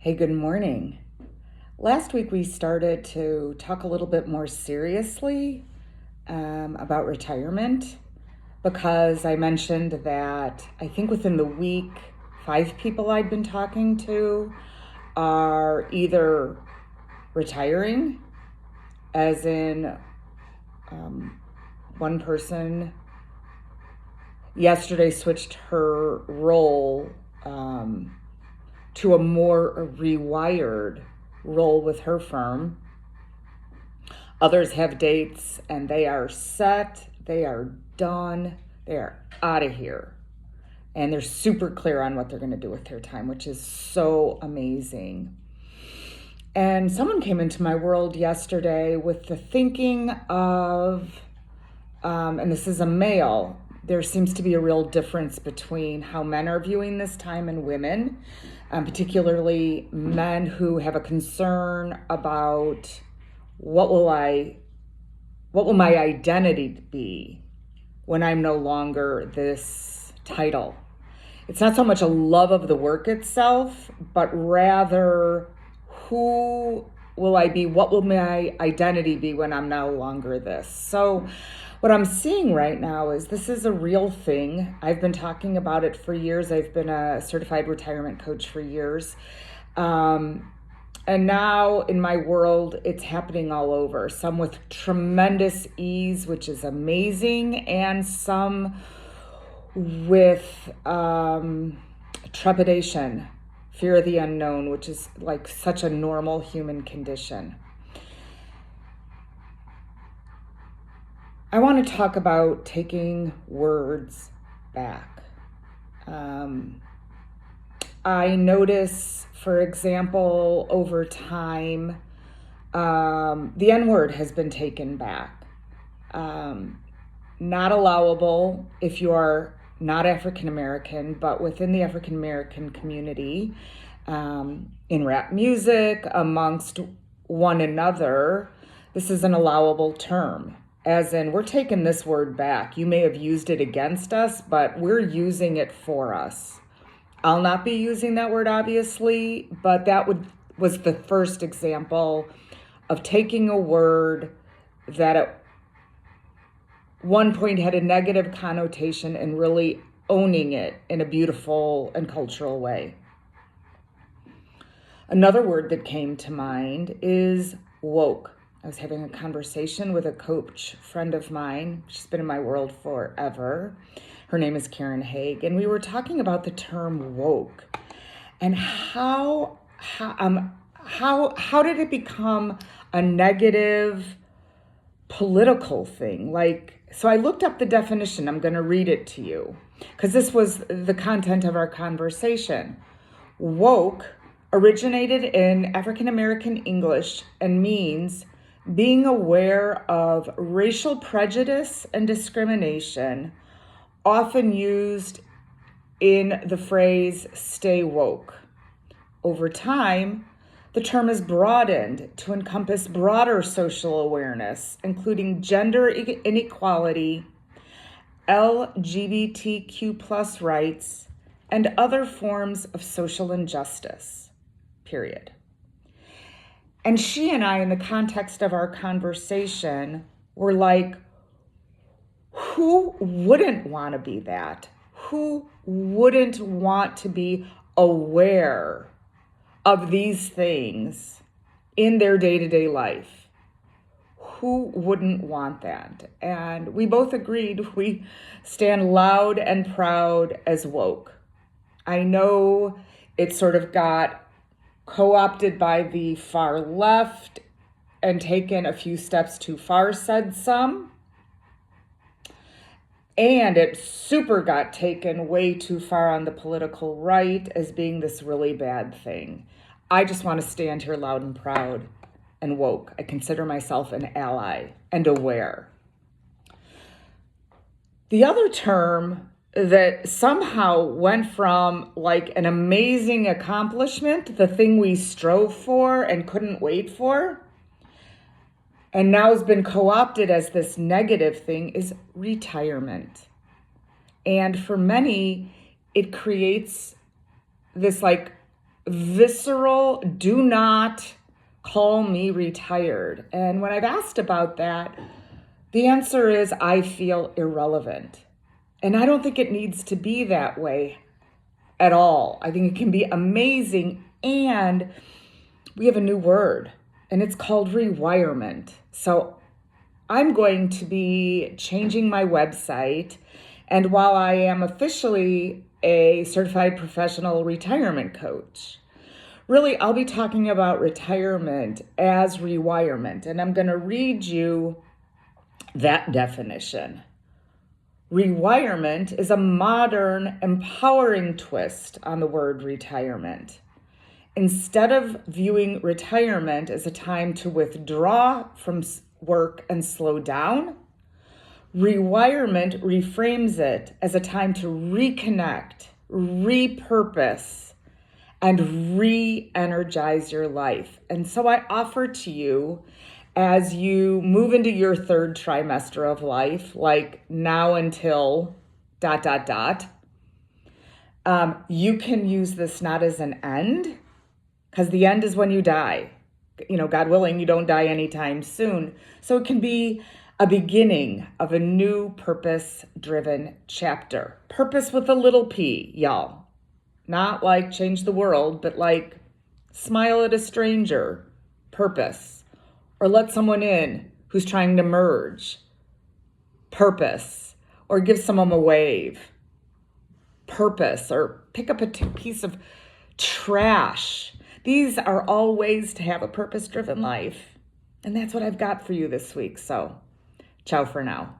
Hey, good morning. Last week we started to talk a little bit more seriously about retirement because I mentioned that I think within the week, 5 people I'd been talking to are either retiring, as in one person yesterday switched her role to a more rewired role with her firm. Others have dates and they are set, they are done, they are out of here. And they're super clear on what they're going to do with their time, which is so amazing. And someone came into my world yesterday with the thinking of, and this is a male, there seems to be a real difference between how men are viewing this time and women, particularly men who have a concern about what will my identity be when I'm no longer this title. It's not so much a love of the work itself, but rather who will I be? What will my identity be when I'm no longer this? So what I'm seeing right now is this is a real thing. I've been talking about it for years. I've been a certified retirement coach for years. And now in my world, it's happening all over. Some with tremendous ease, which is amazing, and some with trepidation, fear of the unknown, which is like such a normal human condition. I want to talk about taking words back. I notice, for example, over time, the N-word has been taken back. Not allowable if you are not African American, but within the African American community, in rap music, amongst one another, this is an allowable term. As in, we're taking this word back. You may have used it against us, but we're using it for us. I'll not be using that word, obviously, but that was the first example of taking a word that at one point had a negative connotation and really owning it in a beautiful and cultural way. Another word that came to mind is woke. I was having a conversation with a coach friend of mine. She's been in my world forever. Her name is Karen Haig, and we were talking about the term woke and how did it become a negative political thing? So I looked up the definition. I'm going to read it to you because this was the content of our conversation. Woke originated in African American English and means being aware of racial prejudice and discrimination, often used in the phrase stay woke. Over time, the term is broadened to encompass broader social awareness, including gender inequality, LGBTQ+ rights, and other forms of social injustice, period. And she and I, in the context of our conversation, were like, who wouldn't want to be that? Who wouldn't want to be aware of these things in their day-to-day life? Who wouldn't want that? And we both agreed we stand loud and proud as woke. I know it sort of got co-opted by the far left and taken a few steps too far, said some. And it super got taken way too far on the political right as being this really bad thing. I just want to stand here loud and proud and woke. I consider myself an ally and aware. The other term that somehow went from like an amazing accomplishment, the thing we strove for and couldn't wait for, and now has been co-opted as this negative thing, is retirement. And for many, it creates this like visceral, do not call me retired. And when I've asked about that, the answer is I feel irrelevant. And I don't think it needs to be that way at all. I think it can be amazing. And we have a new word, and it's called rewirement. So I'm going to be changing my website. And while I am officially a certified professional retirement coach, really I'll be talking about retirement as rewirement. And I'm going to read you that definition. Rewirement is a modern, empowering twist on the word retirement. Instead of viewing retirement as a time to withdraw from work and slow down, rewirement reframes it as a time to reconnect, repurpose, and re-energize your life. And so I offer to you, as you move into your third trimester of life, like now until ... you can use this not as an end, because the end is when you die. God willing, you don't die anytime soon. So it can be a beginning of a new purpose-driven chapter. Purpose with a little p, y'all. Not like change the world, but like smile at a stranger. Purpose. Or let someone in who's trying to merge. Purpose. Or give someone a wave. Purpose. Or pick up a piece of trash. These are all ways to have a purpose-driven life. And that's what I've got for you this week. So, ciao for now.